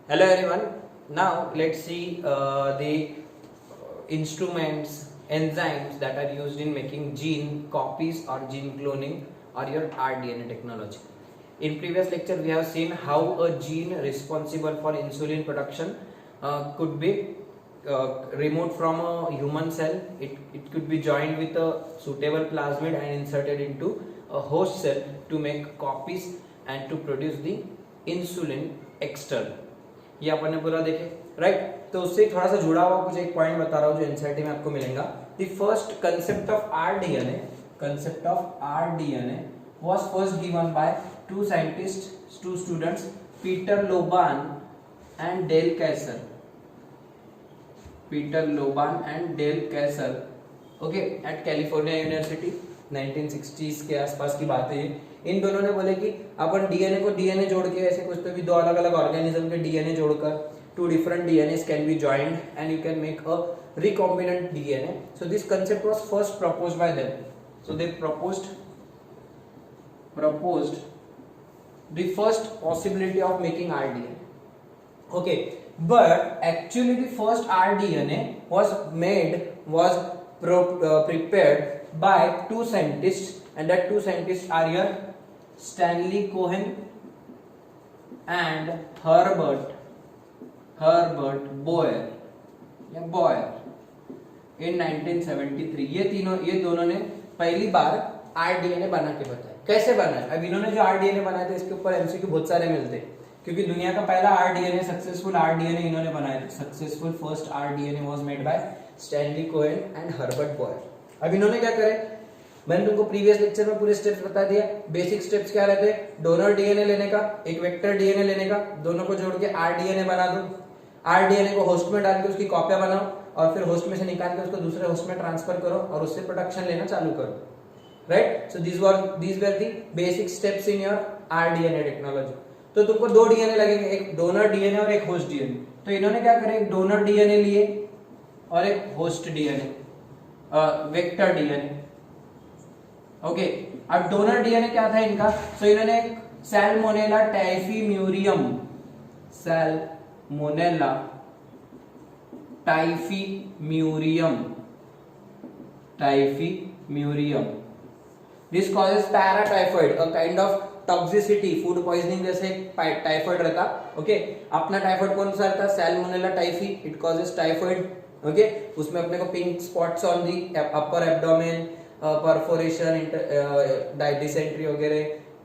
Hello everyone. Now let's see the instruments, enzymes that are used in making gene copies or gene cloning or your rDNA technology. In previous lecture we have seen how a gene responsible for insulin production could be removed from a human cell. It could be joined with a suitable plasmid and inserted into a host cell to make copies and to produce the insulin external. ये अपन ने पूरा देखे right तो उससे थोड़ा सा जुड़ा हुआ कुछ एक पॉइंट बता रहा हूँ जो एनसीईआरटी में आपको मिलेगा the first concept of rDNA was first given by two scientist two students Peter Lobban and Dale Kaiser okay at California university 1960s के आसपास की बात है ये। इन दोनों ने बोले कि अपन डीएनए को डीएनए जोड़ के ऐसे कुछ पे भी दो अलग अलग ऑर्गेनिज्म के डीएनए जोड़कर two different DNAs can be joined and you can make a recombinant DNA. So this concept was first proposed by them. So they proposed the first possibility of making rDNA. Okay, but actually the first rDNA was prepared by two scientists, and that two scientists are here Stanley Cohen and Herbert Boyer in 1973। ये दोनों ने पहली बार rDNA बना के बताया। कैसे बना है? अब इन्होंने जो आरडीएनए बनाया था इसके ऊपर एमसीक्यू बहुत सारे मिलते हैं क्योंकि दुनिया का पहला आरडीएनए सक्सेसफुल आरडीएनए इन्होंने बनाया था। Successful first rDNA was made by Stanley Cohen and Herbert Boyer. अब इन्होंने क्या करे, मैंने तुमको प्रीवियस लेक्चर में पूरे स्टेप्स बता दिया। बेसिक स्टेप्स क्या रहते हैं? डोनर डीएनए लेने का, एक वेक्टर डीएनए लेने का, दोनों को जोड़ के आरडीएनए बना दो। आरडीएनए को होस्ट में डाल के उसकी कॉपियां बनाओ और फिर होस्ट में से निकाल के उसको दूसरे होस्ट में ट्रांसफर करो और उससे प्रोडक्शन लेना चालू करो। Right, so these were the basic steps in your rDNA technology. तो तुमको दो डीएनए लगेंगे, एक डोनर डीएनए और एक होस्ट डीएनए। तो इन्होंने क्या करे, एक डोनर डीएनए लिए और एक host DNA, vector DNA. Okay, अब डोनर डीएनए क्या था इनका? सो इन्होंने एक Salmonella टाइफीम्यूरियम This causes paratyphoid, a kind of toxicity, food poisoning जैसे टाइफाइड रहता। ओके, अपना टाइफाइड कौन सा रहता? Salmonella typhi. It causes typhoid. Okay, उसमें अपने को pink spots on the upper abdomen, perforation, dysentery वगैरह,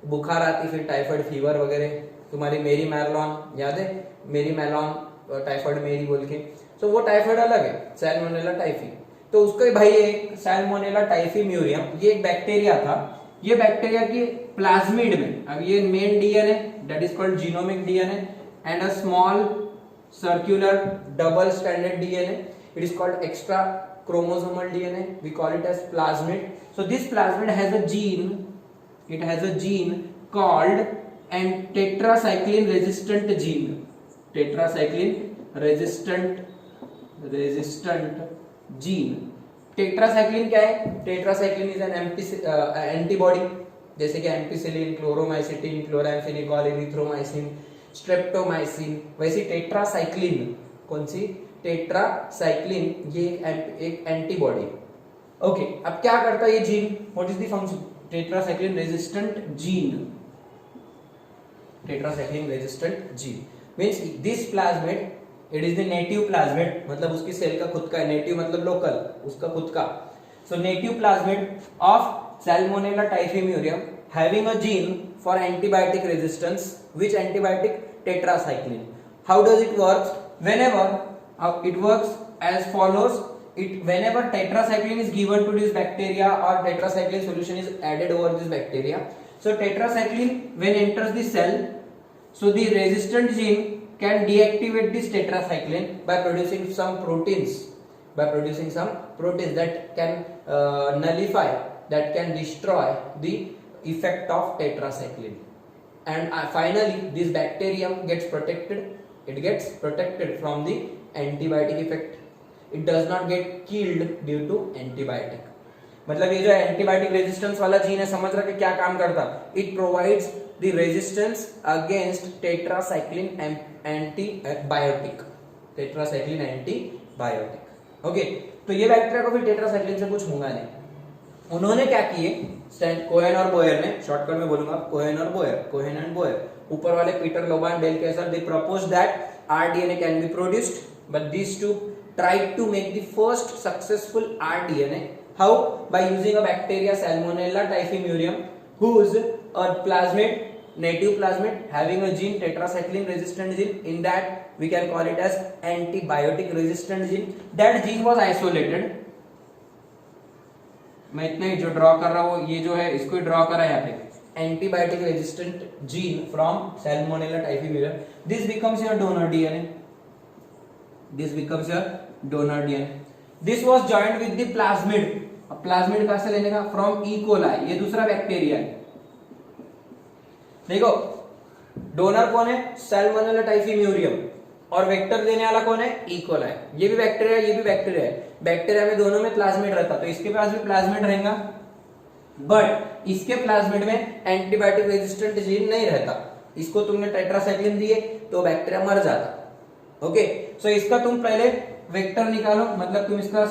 बुखार आती, फिर टाइफाइड फीवर वगैरह। तुम्हारी मेरी मैरलॉन याद है? मेरी मैरलॉन, टाइफाइड मेरी बोल के। सो वो टाइफाइड अलग है, सैल्मोनेला टाइफी। तो उसका भाई एक सैल्मोनेला टाइफीम्यूरियम, ये एक बैक्टीरिया था। ये बैक्टीरिया की प्लाज्मिड में, अब ये main DNA that is called genomic DNA and a small circular double stranded DNA, it is called extra chromosomal DNA, we call it as plasmid. So this plasmid has a gene, it has a gene called and tetracycline resistant gene, gene. Tetracycline क्या है? Tetracycline is an antibody, जैसे कि ampicillin, Chloromycetin, chloramphenicol, erythromycin, streptomycin. वैसे tetracycline, कौन सी? Tetracycline, ये एक antibody. Okay, अब क्या करता है ये gene? What is the function? Tetracycline resistant gene means this plasmid, it is the native plasmid, मतलब उसकी सेल का खुद का, नेटिव मतलब लोकल, उसका खुद का। So native plasmid of Salmonella typhimurium having a gene for antibiotic resistance, which antibiotic? Tetracycline. How does it work? Whenever it works as follows, whenever tetracycline is given to this bacteria or tetracycline solution is added over this bacteria, so tetracycline when enters the cell, so the resistant gene can deactivate this tetracycline by producing some proteins that can nullify, that can destroy the effect of tetracycline, and finally this bacterium gets protected. It gets protected from the antibiotic effect. It does not get killed due to antibiotic. मतलब ये जो antibiotic resistance वाला gene है, समझ रहा कि क्या काम करता? It provides the resistance against tetracycline antibiotic, tetracycline antibiotic. Okay, तो ये बैक्टीरिया को फिर टेट्रासाइक्लिन से कुछ होगा नहीं। उन्होंने क्या किए, कोहेन और बोयर ने, शॉर्टकट में बोलूंगा कोहेन और बोयर, कोहेन एंड बोयर, ऊपर वाले Peter Lobban Dale Kaiser, they propose that rDNA can be produced, but these two tried to make the first successful rDNA. How? By using a bacteria Salmonella typhimurium, whose a plasmid, native plasmid having a gene tetracycline resistant gene. In that we can call it as antibiotic resistant gene. That gene was isolated. मैं इतना ही जो draw कर रहा हूँ, ये जो है इसको ही ड्रॉ करा यहाँ पे, antibiotic resistant gene from Salmonella typhimurium. This becomes your donor DNA. This becomes your donor DNA. This was joined with the plasmid. अब प्लाज्मिड कहां से लेने का? From E. coli. ये दूसरा बैक्टीरिया है. देखो, डोनर कौन है? सैल्मोनेला टाइफीम्यूरियम. और वेक्टर देने वाला कौन है? E. coli. ये भी बैक्टीरिया है, ये भी बैक्टीरिया है. बैक्टीरिया में दोनों में प्लाज्मिड रहता, तो इसके पास भी प्लाज्मिड रहेगा, बट इसके प्लाज्मिड में एंटीबायोटिक रेजिस्टेंट जीन नहीं रहता. इसको तुमने टेट्रासाइक्लिन दिए तो बैक्टीरिया मर जाता. ओके, सो इसका तुम पहले वेक्टर निकालो, मतलब तुम इसका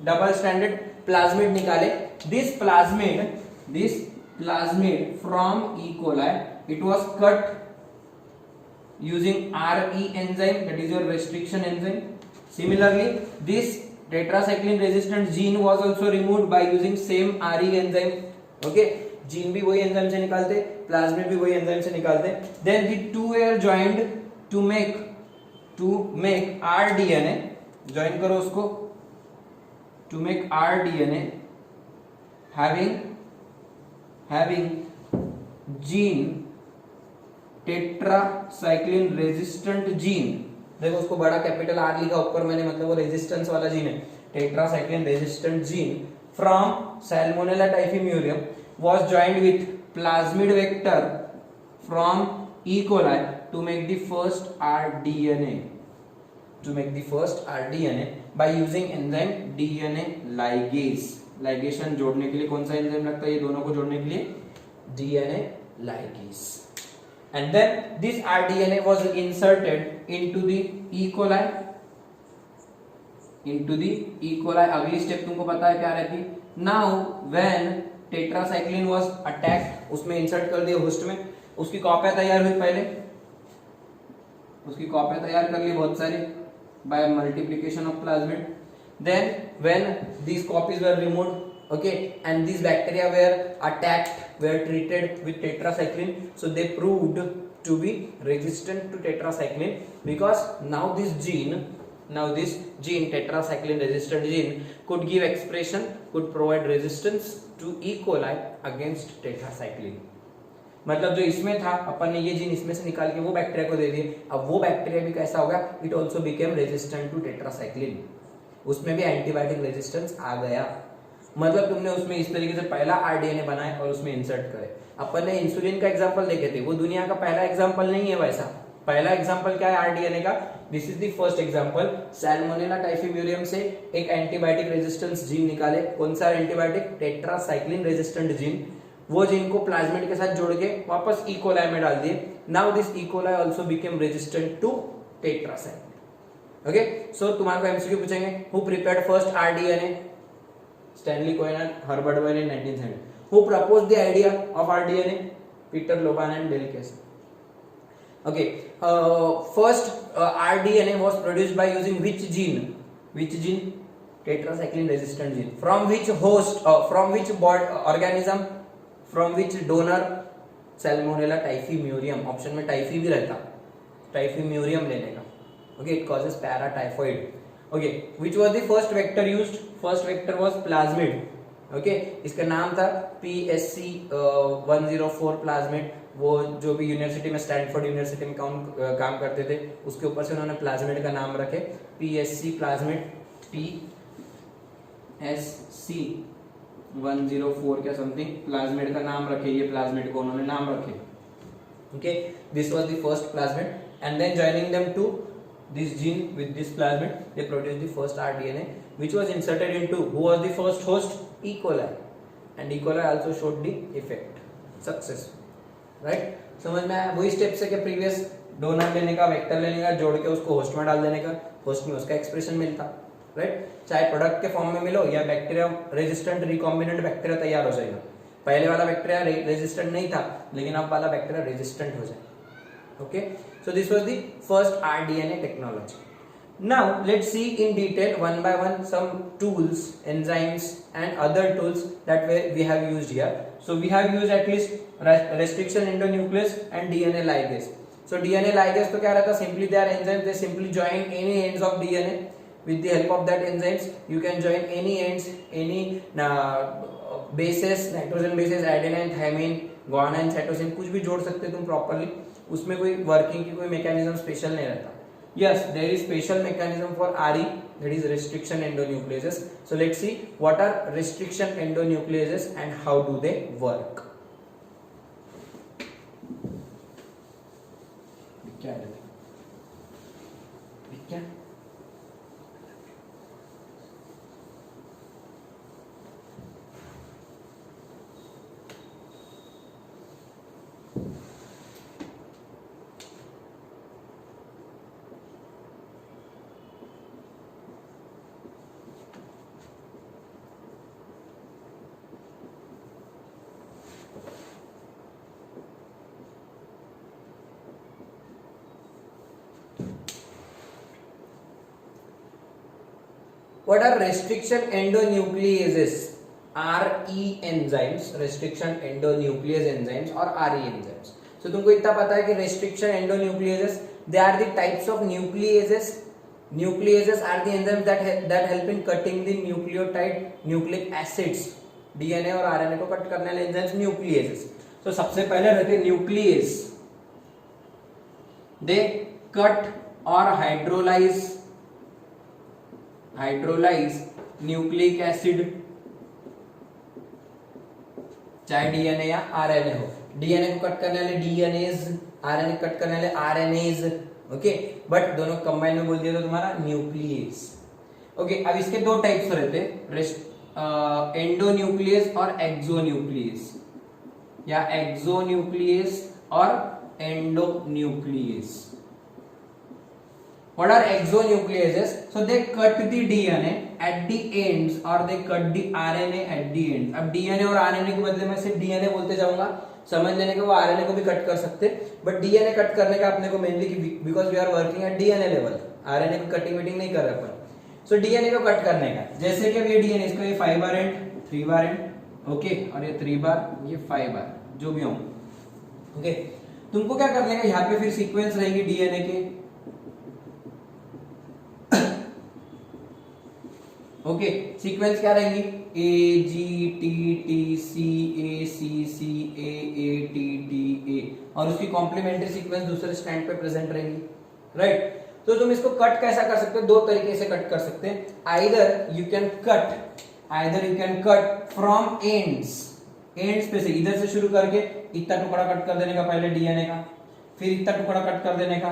डबल स्टैंडर्ड प्लाज्मिड निकाले. This plasmid from E coli, it was cut using RE enzyme, that is your restriction enzyme. Similarly, this tetracycline resistant gene was also removed by using same RE enzyme. Okay, gene भी वही enzyme से निकालते, plasmid भी वही enzyme से निकालते. Then the two were joined to make rDNA. join करो उसको, to make rDNA having gene tetracycline resistant gene. देखो उसको बड़ा कैपिटल R लिखा ऊपर मैंने, मतलब वो रेजिस्टेंस वाला जीन है. Tetracycline resistant gene from Salmonella typhimurium was joined with plasmid vector from E. coli to make the first rDNA. By using enzyme DNA ligase. Ligation जोड़ने के लिए कौन सा एंजाइम लगता है? ये दोनों को जोड़ने के लिए DNA ligase. And then this rDNA was inserted into the E. coli. अगली स्टेप तुमको पता है क्या रहती? Now when tetracycline was attacked, उसमें इंसर्ट कर दिया होस्ट में, उसकी कॉपियां तैयार हुई, पहले उसकी कॉपियां तैयार कर ली बहुत सारी by multiplication of plasmid. Then when these copies were removed, okay, and these bacteria were attacked, were treated with tetracycline, so they proved to be resistant to tetracycline because now this gene tetracycline resistant gene could give expression, could provide resistance to E. coli against tetracycline. मतलब जो इसमें था, अपन ने ये gene इसमें से निकाल के वो बैक्टीरिया को दे दिए. अब वो बैक्टीरिया भी कैसा होगा? It also became resistant to tetracycline. उसमें भी एंटीबायोटिक रेजिस्टेंस आ गया. मतलब तुमने उसमें इस तरीके से पहला आरडीएनए बनाए और उसमें इंसर्ट करे. अपन ने इंसुलिन का एग्जांपल देखे थे, वो दुनिया का पहला एग्जांपल नहीं है वैसा. पहला एग्जांपल क्या है आरडीएनए का? This is the first example. Salmonella typhimurium से एक एंटीबायोटिक रेजिस्टेंस जीन निकाले. कौन सा एंटीबायोटिक? Tetracycline resistant gene. वो जीन को प्लाज्मिड के साथ जोड़ के वापस ई कोलाई में डाल दिए. Now this E coli also became resistant to tetracycline. Okay, so तुम्हारे को एमसीक्यू पूछेंगे, who prepared first rDNA? Stanley Cohen and Herbert Wayne in 1970. Who proposed the idea of rDNA? Peter Lobban and Dale Kaiser. Okay, first rDNA was produced by using which gene? Tetracycline resistant gene. From which host? From which organism? From which donor? Salmonella typhimurium. Option में typhi भी रहता, टाइफीम्यूरियम लेने का. Okay, it causes paratyphoid. Okay, which was the first vector used? First vector was plasmid. Okay, इसका नाम था PSC 104 plasmid. वो जो भी यूनिवर्सिटी में, स्टैनफोर्ड यूनिवर्सिटी में काम करते थे, उसके ऊपर से उन्होंने प्लाज्मिड का नाम रखे PSC प्लाज्मिड. PSC 104 क्या समथिंग प्लाज्मिड का नाम रखे. ये प्लाज्मिड को उन्होंने नाम रखे. Okay, this was the first plasmid and then joining them to this gene with this plasmid, they produced the first rDNA which was inserted into, who was the first host? E. coli, and E. coli also showed the effect successful. Right, समझ में आया? वही steps है कि previous donor लेने का, vector लेने का, जोड़ के उसको होस्ट में डाल देने का, होस्ट में उसका एक्सप्रेशन मिलता, राइट। चाहे प्रोडक्ट के फॉर्म में मिलो या बैक्टीरिया रेजिस्टेंट रिकॉम्बिनेंट बैक्टीरिया तैयार हो जाएगा। पहले वाला बैक्टीरिया रेजिस्टेंट नहीं था, लेकिन अब वाला बैक्टीरिया रेजिस्टेंट हो जाए। Okay, so this was the first rDNA technology. Now let's see in detail one by one some tools, enzymes and other tools that we have used here. So we have used at least restriction endonuclease and DNA ligase. So DNA ligase तो क्या रहता है? Simply they are enzymes, they simply join any ends of DNA. With the help of that enzymes you can join any ends, any bases, nitrogen bases, adenine, thymine, guanine, cytosine, कुछ भी जोड़ सकते तुम properly. उसमें कोई working की कोई mechanism special नहीं रहता। Yes, there is special mechanism for RE, that is restriction endonucleases. So let's see what are restriction endonucleases and how do they work. क्या है क्या? What are restriction endonucleases? RE enzymes, restriction endonuclease enzymes और RE enzymes. So तुमको इतना पता है कि restriction endonucleases, they are the types of nucleases. Nucleases are the enzymes that help in cutting the nucleotide, nucleic acids. DNA और RNA को cut करने वाले enzymes nucleases. So सबसे पहले रहते हैं nuclease. They cut or hydrolyze nucleic acid, चाहे DNA या आरएनए हो। डीएनए को कट करने वाले डीएनएज, आरएनए कट करने वाले आरएनएज, ओके, बट दोनों कंबाइन में बोल दिया तो तुम्हारा न्यूक्लियस। ओके, अब इसके दो टाइप्स रहते हैं, एंडोन्यूक्लियस और एक्सोन्यूक्लियस, या एक्सोन्यूक्लियस और endonuclease. What are exonucleases? So they cut the DNA at the ends or they cut the RNA at the ends. अब DNA और RNA के बदले में सिर्फ DNA बोलते जाऊंगा, समझ लेने के वो RNA को भी कट कर सकते, बट DNA कट करने का अपने को mainly because we are working at DNA level, RNA को कटिंग मीटिंग नहीं कर रहे अपन। सो DNA को कट करने का, जैसे कि ये DNA, इसको ये 5 बार एंड 3 बार एंड, ओके, और ये 3 बार, ये 5 बार, जो भी हो, ओके। तुमको क्या करने का, यहाँ पे फिर सीक्वेंस रहेगी DNA के, ओके, सीक्वेंस क्या रहेंगी, A G T T C A C C A T T A, और उसकी कॉम्प्लीमेंट्री सीक्वेंस दूसरे स्टैंड पे प्रेजेंट रहेंगी, राइट। तो तुम इसको कट कैसा कर सकते हो? दो तरीके से कट कर सकते हैं। Either you can cut from ends पे से, इधर से शुरू करके इतना टुकड़ा कट कर देने का पहले डीएनए का, फिर इतना टुकड़ा कट कर देने का,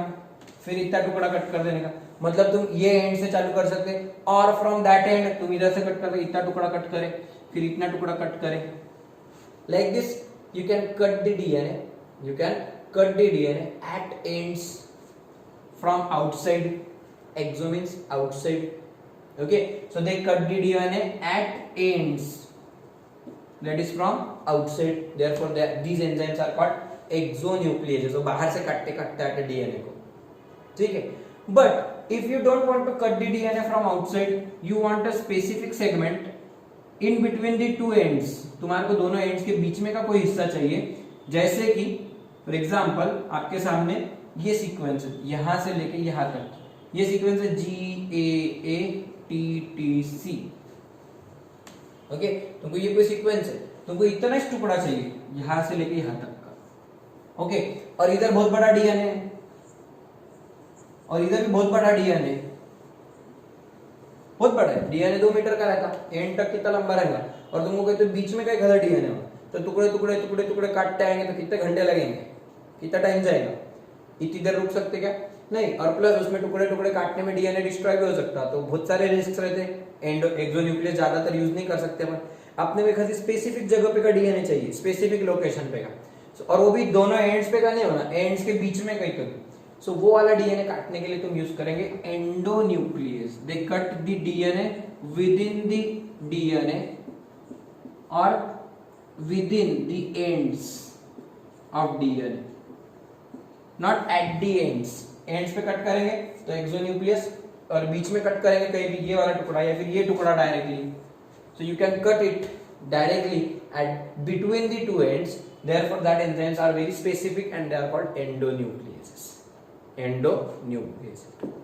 फिर इतना टुकड़ा कट कर देने का, मतलब तुम ये एंड से चालू कर सकते, और फ्रॉम दैट एंड तुम इधर से कट कर, इतना टुकड़ा कट करे, फिर इतना टुकड़ा कट करे, like this you can cut the DNA at ends from outside, exo means outside, okay, so they cut the DNA at ends, that is from outside, therefore these enzymes are called exonucleases, so बाहर से काटते आते DNA को, ठीक है। But if you don't want to cut the DNA from outside, you want a specific segment in between the two ends, तुम्हारे को दोनों एंड्स के बीच में का कोई हिस्सा चाहिए, जैसे कि फॉर एग्जांपल आपके सामने ये सीक्वेंस है, यहां से लेके यहां तक, ये सीक्वेंस है GAATTC, ओके, तुमको ये कोई सीक्वेंस है, तुमको इतना ही टुकड़ा चाहिए यहां से लेके यहां तक का, ओके, और इधर बहुत बड़ा डीएनए है और इधर भी बहुत बड़ा डीएनए, बहुत बड़ा है डीएनए, 2 मीटर का रहता, एंड तक कितना लंबा रहेगा, और तुमको कहते हो बीच में का एक आधा डीएनए हो, तो टुकड़े टुकड़े टुकड़े टुकड़े काटते आएंगे तो कितने घंटे लगेंगे, कितना टाइम जाएगा, इतनी देर रुक सकते क्या? नहीं, और प्लस उसमें टुकड़े टुकड़े काटने में डीएनए डिस्ट्रॉय भी हो सकता, तो बहुत सारे रिस्क रहते हैं। एक्सोन्यूक्लियस ज्यादातर यूज नहीं कर सकते अपन, अपने में खाली स्पेसिफिक जगह पे का डीएनए चाहिए, स्पेसिफिक लोकेशन पे का, और वो भी दोनों एंड्स पे का नहीं होना, एंड्स के बीच में कहीं कभी। सो वो वाला डीएनए काटने के लिए तुम यूज करेंगे endonuclease. They cut the DNA within the DNA और within the ends of DNA, not at the ends. Ends पे कट करेंगे तो एक्सोन्यूक्लियस, और बीच में कट करेंगे कहीं भी ये वाला टुकड़ा या फिर ये टुकड़ा directly. So you can cut it directly at between the two ends, therefore that enzymes are very specific and they are called endonucleases.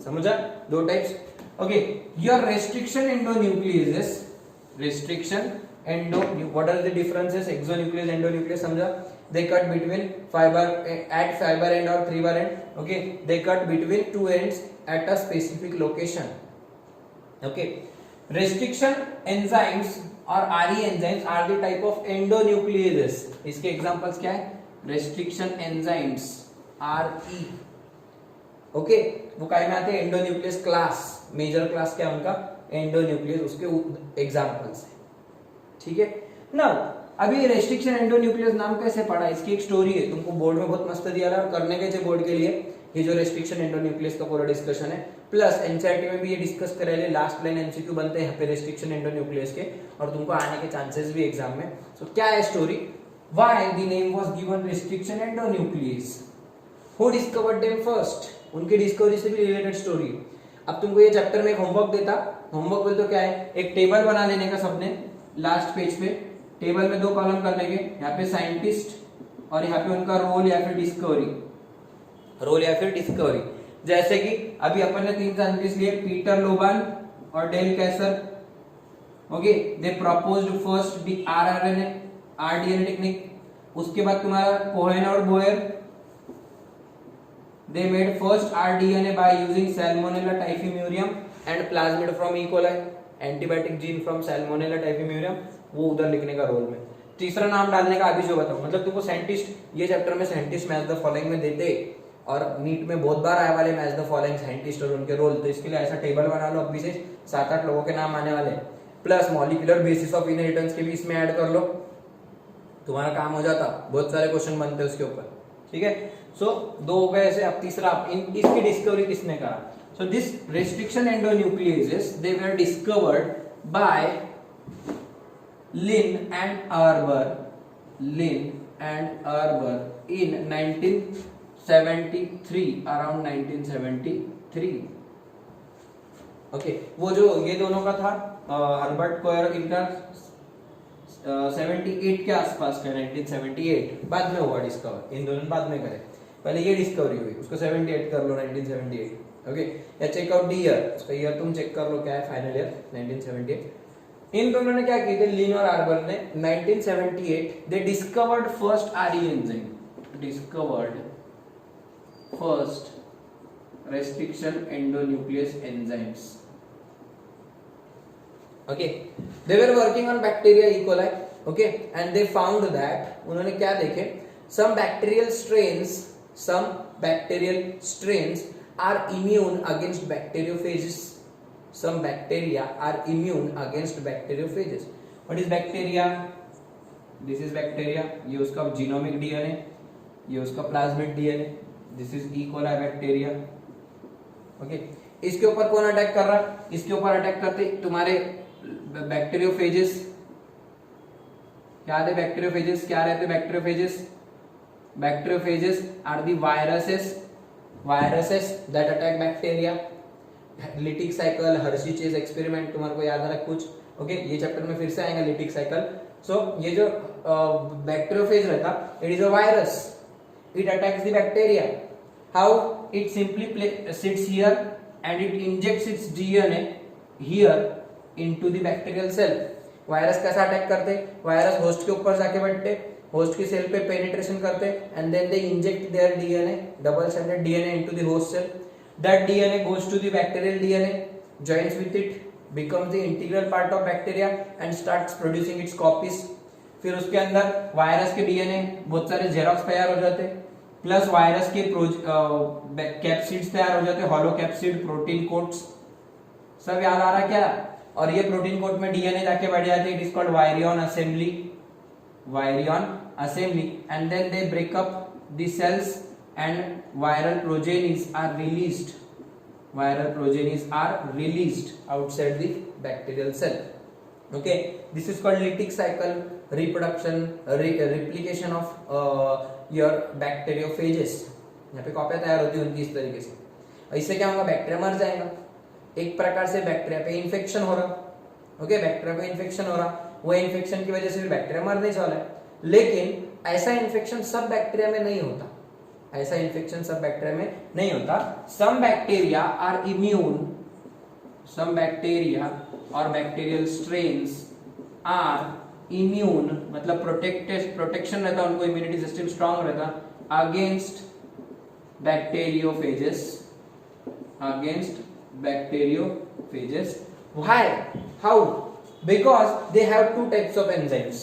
समझा? दो types. Okay, your restriction endonucleases, restriction what are the differences? Exonuclease, endonuclease, समझा? They cut between fiber at fiber end or 3' end. Okay, they cut between two ends at a specific location. Okay, restriction enzymes और RE enzymes are the type of endonucleases. इसके examples क्या है? Restriction enzymes RE। Okay, वो काय में आते हैं? Endonuclease class, major class क्या है उनका? एंडोन्यूक्लियस, उसके एग्जांपल्स है। ठीक है, नाउ अभी रेस्ट्रिक्शन एंडोन्यूक्लियस नाम कैसे पड़ा? इसकी एक स्टोरी है, तुमको बोर्ड में बहुत मस्त दिया रहा, करने के चाहिए बोर्ड के लिए। ये जो रेस्ट्रिक्शन एंडोन्यूक्लियस का पूरा डिस्कशन है, प्लस एनसीईआरटी में भी ये डिस्कस करेंगे। लास्ट लाइन एमसीक्यू बनते हैं यहाँ पे रेस्ट्रिक्शन एंडोन्यूक्लियस के, और तुमको आने के चांसेस भी एग्जाम में। सो क्या है story? Why the name was given restriction endonuclease? Who discovered them first? उनकी डिस्कवरी से भी रिलेटेड स्टोरी। अब तुमको ये चैप्टर में एक होमवर्क देता, होमवर्क बोल तो क्या है? एक टेबल बना लेने का सबने, लास्ट पेज पे टेबल में 2 कॉलम कर लेंगे, यहाँ पे साइंटिस्ट और यहाँ पे उनका रोल या फिर डिस्कवरी, रोल या फिर डिस्कवरी। जैसे कि अभी अपन ने 3 साइंटिस्ट लिए, पीटर लोबान और Dale Kaiser. Okay, they proposed first the rDNA technique. उसके बाद तुम्हारा कोहेन और Boyer, they made first rDNA by using Salmonella typhimurium and plasmid from E coli, antibiotic gene from Salmonella typhimurium, वो उधर लिखने का role में। तीसरा नाम डालने का अभी जो बताऊं, मतलब तुमको साइंटिस्ट, ये चैप्टर में साइंटिस्ट मैच द फॉलोइंग में देते, और नीट में बहुत बार आए वाले मैच द फॉलोइंग साइंटिस्ट और उनके रोल। तो इसके लिए ऐसा टेबल बना लो, अभी से 7-8 लोगों के नाम आने वाले, plus molecular basis of inheritance के भी इसमें ऐड कर लो, तुम्हारा काम हो जाता। बहुत सारे क्वेश्चन बनते हैं उसके ऊपर। ठीक है, सो 2 हो गए ऐसे। अब तीसरा, इसकी डिस्कवरी किसने करा? So this restriction endonucleases, they were discovered by Linn and Arber in 1973, around 1973। Okay, वो जो ये दोनों का था हर्बर्ट कोयर, इनका 78 के आसपास का, 1978 बाद में हुआ डिस्कवर। इन दोनों बाद में करे, पहले ये डिस्कवरी हुई, उसको 78 कर लो, 1978। ओके, या चेक आउट द ईयर, उसका ईयर तुम चेक कर लो क्या है, फाइनल ईयर 1978। इन दोनों ने क्या की थी, लिन और आर्बर ने 1978 they discovered first RE enzyme, discovered first restriction endonuclease enzymes। Okay, they were working on bacteria E. coli, okay, and they found that उन्होंने क्या देखे, some bacterial strains are immune against bacteriophages। Some bacteria are immune against bacteriophages। What is bacteria? This is bacteria, ये उसका genomic DNA, ये उसका plasmid DNA, this is E coli bacteria. Okay, इसके ऊपर कौन अटैक कर रहा है? इसके ऊपर अटैक करते तुम्हारे बैक्टीरियोफेजेस। क्या आते बैक्टीरियोफेजेस? क्या रहते bacteriophages? Bacteriophages are the viruses that attack bacteria. Lytic cycle, Hershey Chase experiment तुम्हारे को याद आ रहा है कुछ? ओके, ये चैप्टर में फिर से आएगा लिटिक साइकिल। सो ये जो बैक्टीरियोफेज रहता, it is a virus, it attacks the bacteria। how? it simply sits here and it injects its DNA here into the bacterial cell। Virus कैसा अटैक करते? वायरस होस्ट के ऊपर जाके बैठते, होस्ट की सेल पे पेनिट्रेशन करते, and then they inject their DNA, double stranded DNA into the host cell. That DNA goes to the bacterial DNA, joins with it, becomes the integral part of bacteria and starts producing its copies। फिर उसके अंदर virus के DNA बहुत सारे xerox तैयार हो जाते, plus virus के कैप्सिड्स तैयार हो जाते, हॉलो कैप्सिड, प्रोटीन कोट्स, सब याद आ रहा क्या? और ये प्रोटीन कोट में डीएनए जाके बैठ जाते, it is called virion assembly. Virion assembly, and then they break up the cells and viral progenies are released. Viral progenies are released outside the bacterial cell. Okay, this is called lytic cycle, reproduction, replication of your bacteriophages. यहाँ पे कॉपियां तैयार होती है उनकी इस तरीके से. इससे क्या होगा, बैक्टीरिया मर जाएगा. एक प्रकार से बैक्टीरिया पे इन्फेक्शन हो रहा. ओके, बैक्टीरिया को इन्फेक्शन हो रहा, वो इन्फेक्शन की वजह से बैक्टीरिया मरने वाला है. लेकिन ऐसा इन्फेक्शन सब बैक्टीरिया में नहीं होता. ऐसा इन्फेक्शन सब बैक्टीरिया में नहीं होता. Some bacteria are immune, some bacteria और बैक्टीरियल स्ट्रेन्स आर इम्यून, मतलब प्रोटेक्शन रहता, उनको इम्यूनिटी सिस्टम स्ट्रांग रहता against bacteriophages, against bacteriophages. Why? How? Because they have two types of enzymes.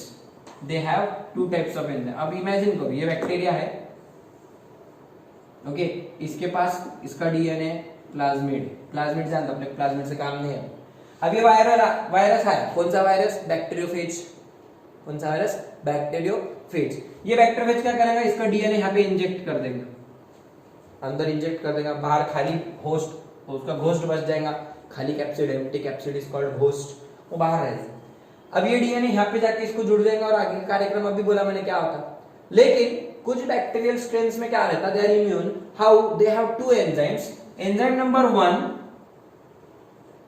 They have two types of enzymes. अब imagine करो, ये bacteria है. Okay, इसके पास इसका डीएनए प्लाज्मिड, प्लाज्मिड जानते अपने, प्लाज्मिड से काम नहीं है. अब ये वायरस है. कौन सा वायरस? बैक्टीरियोफेज. कौन सा वायरस? बैक्टीरियोफेज. ये बैक्टीरियोफेज क्या करेगा, इसका डीएनए यहाँ पे इंजेक्ट कर देगा, अंदर इंजेक्ट कर देगा. बाहर खाली होस्ट, उसका घोस्ट बच जाएगा. खाली capsid, empty capsid is called ghost, वो बाहर रहेगा. अब ये डीएनए यहाँ पे जाके इसको जुड़ जाएगा और आगे कार्यक्रम अभी बोला मैंने क्या होता. लेकिन कुछ बैक्टीरियल स्ट्रेन्स में क्या रहता, they are immune. How? They have two enzymes, enzyme number 1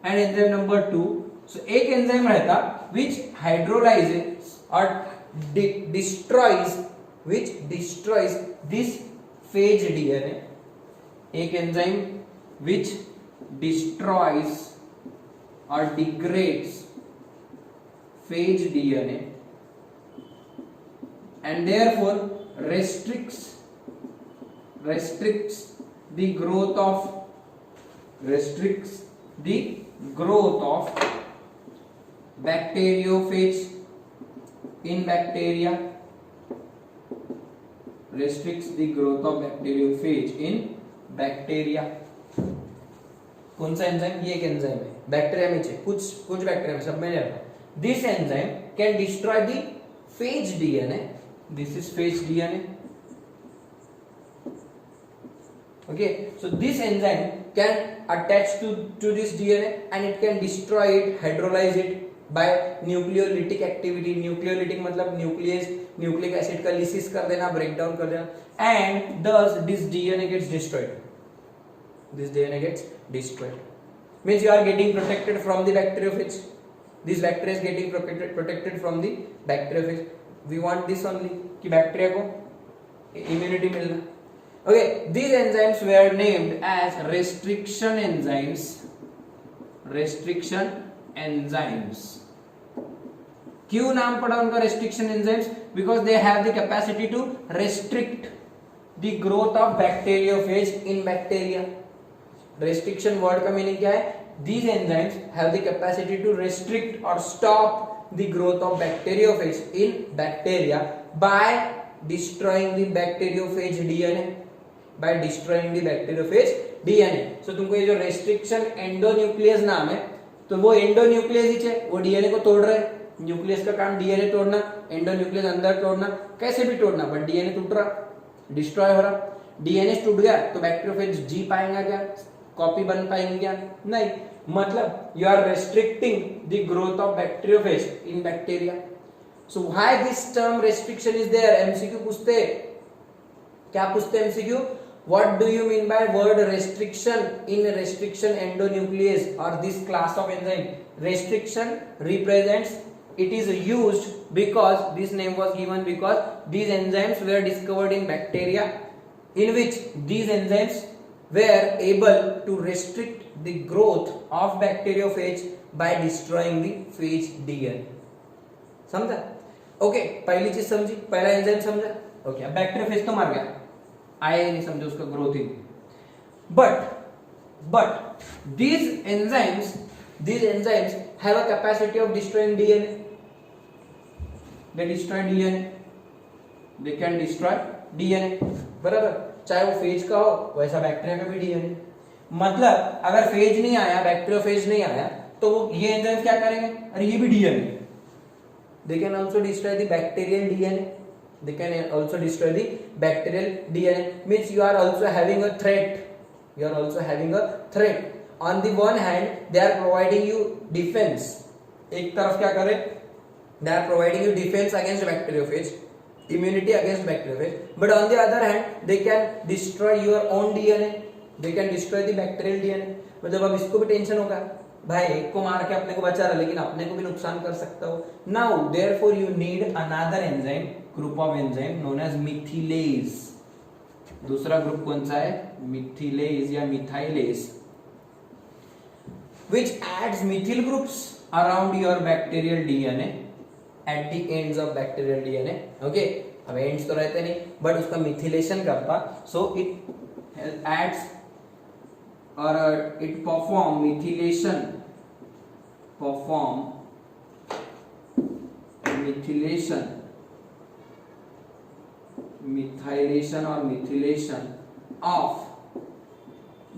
and enzyme number 2. So एक एंजाइम रहता which hydrolyzes or destroys, which destroys this phage DNA. एक enzyme which destroys or degrades phage DNA and therefore restricts the growth of bacteriophage in bacteria, restricts the growth of bacteriophage in bacteria. कौन सा enzyme? ये एक enzyme है bacteria में, कुछ bacteria में, सब में रहता है. This enzyme can destroy the phage DNA. This is phage DNA. Okay, so this enzyme can attach to this DNA and it can destroy it, hydrolyse it by nucleolytic activity. Nucleolytic मतलब nucleic acid का lysis कर देना, break down कर देना, and thus this DNA gets destroyed. This DNA gets destroyed. Means you are getting protected from the bacteriophage. This bacteria is getting protected from the bacteriophage. We want this only कि bacteria को immunity मिलना. Okay, these enzymes were named as restriction enzymes. Restriction enzymes. क्यों नाम पड़ा उनका restriction enzymes? Because they have the capacity to restrict the growth of bacteriophage in bacteria. Restriction word का meaning क्या है? These enzymes have the capacity to restrict or stop the growth of bacteriophage in bacteria by destroying the bacteriophage DNA. By destroying the bacteriophage DNA. So तुमको ये जो restriction endonuclease नाम है, तो वो endonuclease ही है, वो DNA को तोड़ रहे हैं. न्यूक्लियस का काम डीएनए तोड़ना, एंडोन्यूक्लियस अंदर तोड़ना, कैसे भी तोड़ना, बट डीएनए टूट रहा, डिस्ट्रॉय हो रहा. डीएनए टूट गया तो बैक्टीरियोफेज जी पाएगा क्या, कॉपी बन पाएंगे क्या? नहीं. मतलब you are restricting the growth of bacteriophage in bacteria. So why this term restriction is there? MCQ पूछते, क्या पूछते MCQ? What do you mean by word restriction in restriction endonuclease or this class of enzyme? Restriction represents, it is used because this name was given because these enzymes were discovered in bacteria in which these enzymes were able to restrict the growth of bacteriophage by destroying the phage DNA. समझा? Okay, पहली चीज समझी, पहला enzyme समझा. Okay, अब bacteriophage तो मर गया, आए नहीं समझो उसका growth he. but these enzymes have a capacity of destroying DNA. They destroy DNA. They can destroy DNA. बराबर, चाहे वो फेज का हो वैसा बैक्टीरिया का भी डीएनए. मतलब अगर फेज नहीं आया, बैक्टीरियोफेज नहीं आया, तो वो ये एंजाइम क्या करेंगे? अरे ये भी DNA. They can also destroy the bacterial DNA. they can also destroy the bacterial DNA. Means you are also having a threat. You are also having a threat. On the one hand, they are providing you defense. एक तरफ क्या करे? They are providing you defense against bacteriophage, immunity against bacteriophage. But on the other hand, they can destroy your own DNA. They can destroy the bacterial DNA. मतलब अब इसको भी tension होगा, भाई एक को मार के अपने को बचा रहा लेकिन अपने को भी नुकसान कर सकता हो. Now therefore you need another enzyme, group of enzyme known as methylase. दूसरा ग्रुप कौन सा है? मिथिलेज या methylase, which adds methyl groups around your bacterial DNA at the ends of bacterial DNA. Okay, अब ends तो रहते नहीं बट उसका मिथिलेशन करता, so it adds or it perform methylation or methylation of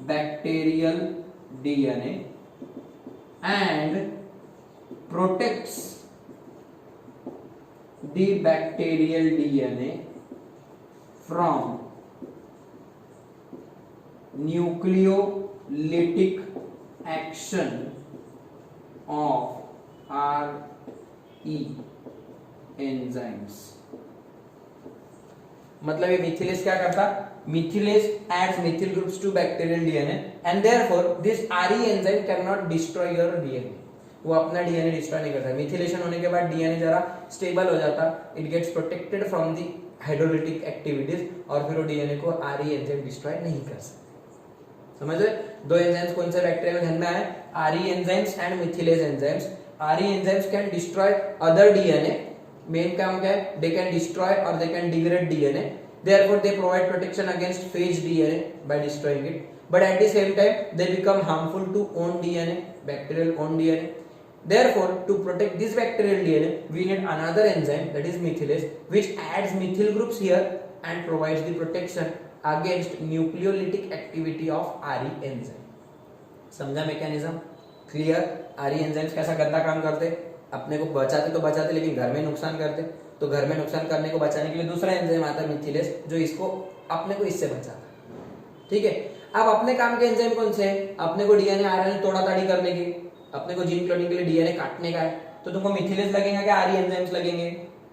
bacterial DNA and protects the bacterial DNA from nucleolytic action of RE enzymes. मतलब ये मिथिलेज क्या करता? मिथिलेज adds methyl groups to bacterial DNA and therefore this RE enzyme cannot destroy your DNA. वो अपना DNA destroy नहीं करता. Methylation होने के बाद DNA जरा स्टेबल हो जाता, it gets protected from the hydrolytic activities और फिर वो DNA को RE एंजाइम डिस्ट्रॉय नहीं कर सकते. समझ रहे? दो एंजाइम्स कौन से बैक्टीरिया में ध्यान में आए? RE enzymes and methylase enzymes. RE enzymes can destroy other DNA. Main काम क्या है? They can destroy or they can degrade DNA. Therefore, they provide protection against phage DNA by destroying it. But at the same time, they become harmful to own DNA, bacterial own DNA. Therefore, to protect this bacterial DNA, we need another enzyme, that is methylase, which adds methyl groups here and provides the protection against nucleolytic activity of RE enzyme. समझा mechanism? Clear? RE enzymes कैसा गंदा काम करते? अपने को बचाते तो बचाते लेकिन घर में नुकसान करते. तो घर में नुकसान करने को बचाने के लिए दूसरा एंजाइम आता है मिथिलेज, जो इसको अपने को इससे बचाता. ठीक है. अब अपने काम के एंजाइम कौन से हैं? अपने को डीएनए आरएनए तोड़ाताड़ी करने की, अपने को जीन क्लोनिंग के लिए डीएनए काटने का है, तो तुमको मिथिलेज लगेगा क्या RE एंजाइम्स लगेंगे?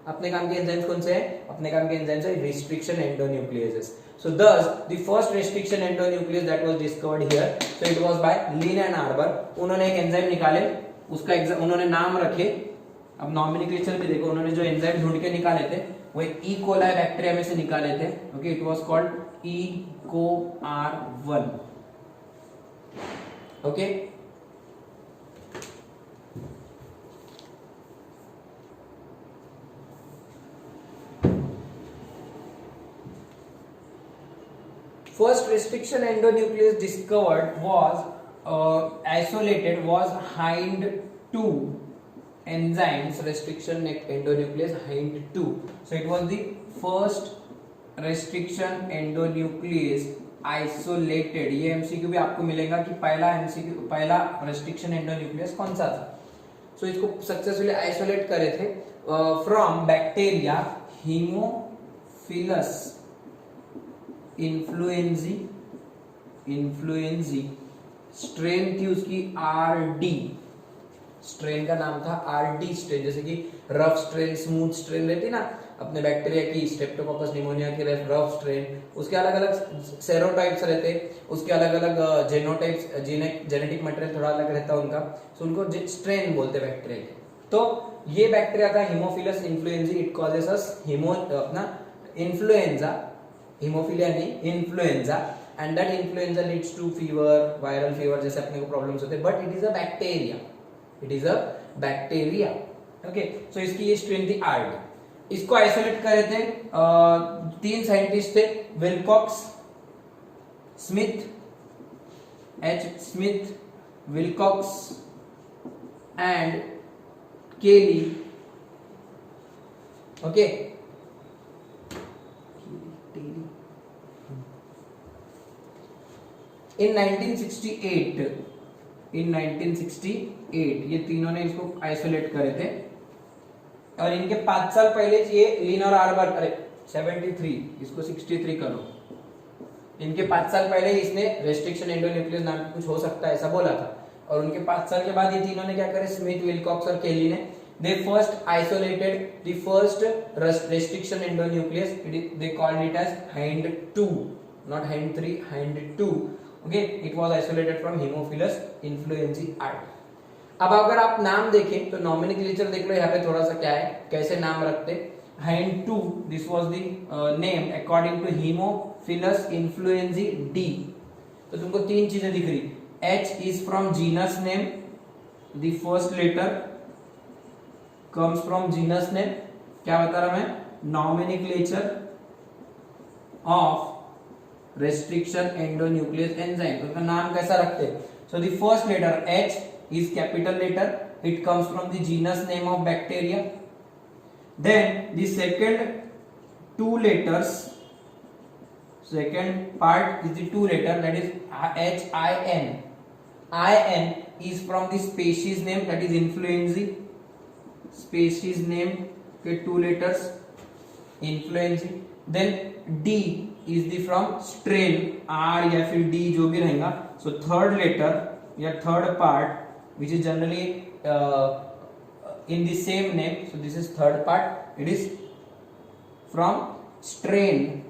अपने काम के एंजाइम्स कौन से हैं? अपने काम के एंजाइम्स है restriction एंडोन्यूक्लियेजेस. So thus the first restriction endonuclease that was discovered here, so it was by Lin and Arber. उन्होंने एक एंजाइम निकाले, उसका उन्होंने नाम रखे. अब नॉमेनक्लेचर भी देखो, उन्होंने जो एंजाइम ढूंढ के निकाले थे वो एक ई कोलाई बैक्टीरिया में से निकाले थे. Okay, it was called EcoR1. Okay, first restriction endonuclease discovered was isolated was Hind2 enzymes restriction endonuclease Hind2. So it was the first restriction endonuclease isolated. ये MCQ भी आपको मिलेगा कि पहला restriction endonuclease कौन सा था. So इसको सक्सेसफुली आइसोलेट करे थे from bacteria Haemophilus influenzae. Strain थी उसकी RD. स्ट्रेन का नाम था RD स्ट्रेन. जैसे कि रफ स्ट्रेन, स्मूथ स्ट्रेन रहती ना अपने बैक्टीरिया की, स्ट्रेप्टोकोकस निमोनिया की रफ स्ट्रेन, उसके अलग अलग सेरोटाइप्स रहते, उसके अलग अलग जेनोटाइप्स, जेनेटिक मटेरियल थोड़ा अलग रहता उनका, तो उनको स्ट्रेन बोलते बैक्टीरिया के. तो ये बैक्टीरिया था Haemophilus influenzae. It causes us अपना इन्फ्लुएंजा, हीमोफीलिया नहीं, influenza. And that influenza leads to fever, viral fever जैसे अपने को प्रॉब्लम्स होते हैं. But it is a bacteria. It is a bacteria. Okay, so इसकी ये स्ट्रेन थी RD. इसको आइसोलेट करे थे 3 साइंटिस्ट थे, Wilcox, Smith, H. Smith, Wilcox and केली. ओके, in 1968 ये तीनों ने इसको आइसोलेट करे थे और इनके 5 साल पहले ये लिन और आर्बर, अरे 73, इसको 63 करो, इनके 5 साल पहले इसने रेस्ट्रिक्शन एंडोन्यूक्लियस नाम कुछ हो सकता है ऐसा बोला था, और उनके 5 साल के बाद ये तीनों ने क्या करे, स्मिथ, विलकॉक्स और केली ने, they first isolated the first restriction endonucleus, they called it as hind 2, not hind 3, hind 2. Okay, it was isolated from Haemophilus influenzae A. अब अगर आप नाम देखें तो नॉमेनक्लेचर देख लो यहाँ पे थोड़ा सा क्या है, कैसे नाम रखते। hind 2, this was the name according to Haemophilus influenzae D. तो तुमको तीन चीजें दिख रही, H is from genus name, the first letter comes from genus name, क्या बता रहा मैं, nomenclature of restriction endonuclease enzyme, तो उसका नाम कैसा रखते, so the first letter H is capital letter, it comes from the genus name of bacteria, then the second two letters, second part is the two letter, that is HIN, IN is from the species name, that is influenzae, species name के two letters influenzae, then D is the from strain, R या फिर D जो भी रहेगा, so third letter या third part which is generally in the same name, so this is third part, it is from strain,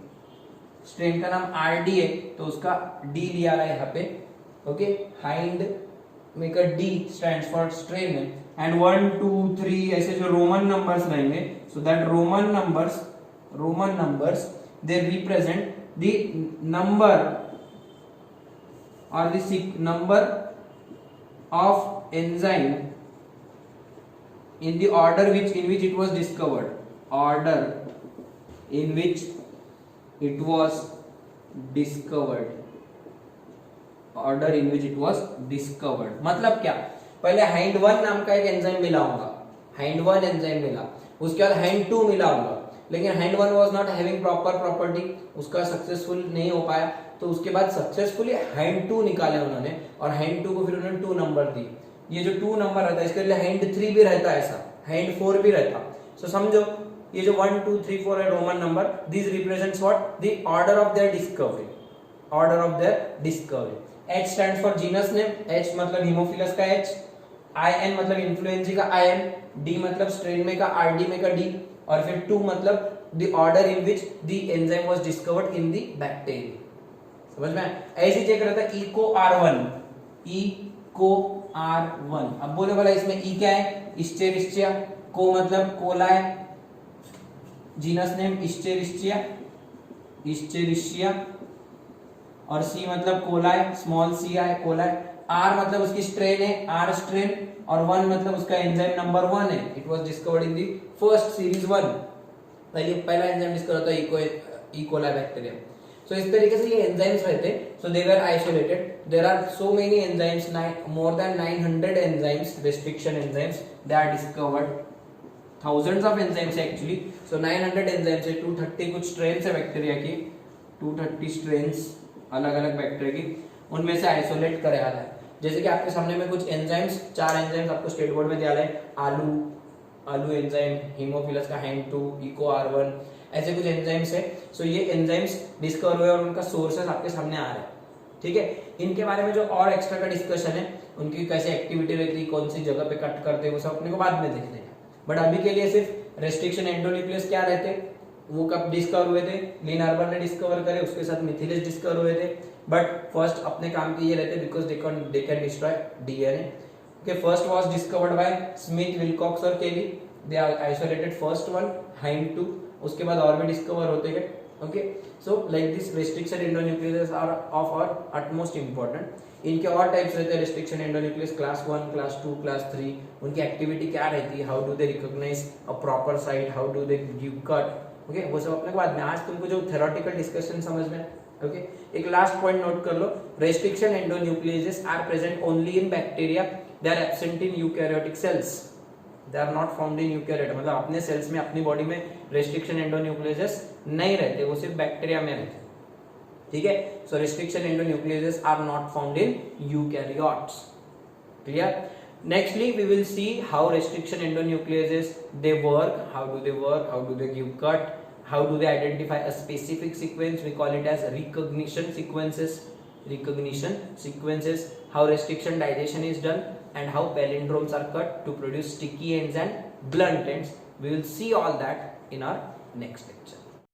strain का नाम RD है तो उसका D लिया रहा है यहाँ पे, okay, hind में का D stands for strain है, and 1 2 3 ऐसे जो रोमन नंबर्स रहेंगे, so that Roman numbers they represent the number or the number of enzyme in the order in which it was discovered, order in which it was discovered, order in which it was discovered। मतलब क्या, पहले hind 1 नाम का एक enzyme मिला होगा, hind 1 enzyme मिला, उसके बाद हाइंड 2 मिला होगा, लेकिन hind 1 was not having proper property, उसका सक्सेसफुल नहीं हो पाया, तो उसके बाद सक्सेसफुली हाइंड 2 निकाले उन्होंने, और हाइंड 2 को फिर उन्होंने 2 नंबर दी। ये जो 2 नंबर रहता है इसके लिए हाइंड 3 भी रहता है, ऐसा हाइंड 4 भी रहता। सो समझो ये जो 1 2 3 4 है Roman number, this represents what, the order of their discovery, order of their discovery. H stands for genus name, H मतलब हीमोफिलस का H, IN मतलब इन्फ्लुएंजा का IN, D मतलब स्ट्रेन में का RD में का D, और फिर 2 मतलब the order in which the enzyme was discovered in the bacteria. समझ में? ऐसे चेक रहता है इको R1, इको R1। अब बोले वाला इसमें ई क्या है, इस्चेरिस्चिया, को मतलब कोला है, जीनस नेम इस्चेरिस्चिया, इस्चेरिस्चिया, और सी मतलब कोला है, स्मॉल सी है, कोला है, आर मतलब उसकी स्ट्रेन है, आर स्ट्रेन, और 1 मतलब उसका एंजाइम नंबर 1 है, it was discovered in the first series 1, पहला एंजाइम डिस्कवर होता है इकोला बैक्टीरिया। सो इस तरीके से ये एंजाइम्स रहते, so they were isolated, there are so many enzymes, more than 900 enzymes, restriction enzymes, they are discovered, thousands of enzymes actually, so 900 enzymes है, 230 कुछ स्ट्रेन्स है बैक्टीरिया की, 230 स्ट्रेन्स अलग अलग बैक्टीरिया की, उनमें से आइसोलेट करे आला है। जैसे कि आपके सामने में कुछ एंजाइम्स, 4 एंजाइम्स आपको स्टेट बोर्ड में दिया है, आलू एंजाइम, हीमोफिलस का हाइंड 2, इको R1, ऐसे कुछ एंजाइम्स है। सो ये एंजाइम्स डिस्कवर हुए और उनका सोर्सेस आपके सामने आ रहे हैं, ठीक है। इनके बारे में जो और एक्स्ट्रा का डिस्कशन है, उनकी कैसे एक्टिविटी रहती है, कौन सी जगह पे कट करते हैं, वो सब अपने को बाद में देखने का, बट अभी के लिए सिर्फ रेस्ट्रिक्शन एंडोन्यूक्लियस क्या रहते, वो कब डिस्कवर हुए थे, लिन आर्बर ने डिस्कवर करे, उसके साथ मिथिलेज डिस्कवर हुए थे, बट फर्स्ट अपने काम के ये रहते because they can destroy DNA. Okay, first was discovered by Smith, Wilcox और Kelly. They are isolated first one, hind 2. उसके बाद और भी डिस्कवर होते गए। Okay, so like this restriction endonucleases are of our utmost important. इनके और types रहते हैं restriction endonuclease, class 1, class 2, class 3. उनकी एक्टिविटी क्या रहती है, how do they recognize a proper site, how do they give cut. Okay, वो सब अपने बाद में, आज तुमको जो theoretical discussion समझ में, okay, एक लास्ट पॉइंट नोट कर लो, restriction endonucleases are present only in bacteria. They are absent in eukaryotic cells. They are not found in eukaryote, मतलब अपने सेल्स में, अपनी बॉडी में restriction endonucleases नहीं रहते, वो सिर्फ बैक्टीरिया में रहते, ठीक है। So restriction endonucleases are not found in eukaryotes. Clear? Nextly, we will see how restriction endonucleases they work, how do they work, how do they give cut, how do they identify a specific sequence, we call it as recognition sequences, how restriction digestion is done, and how palindromes are cut to produce sticky ends and blunt ends. We will see all that in our next lecture.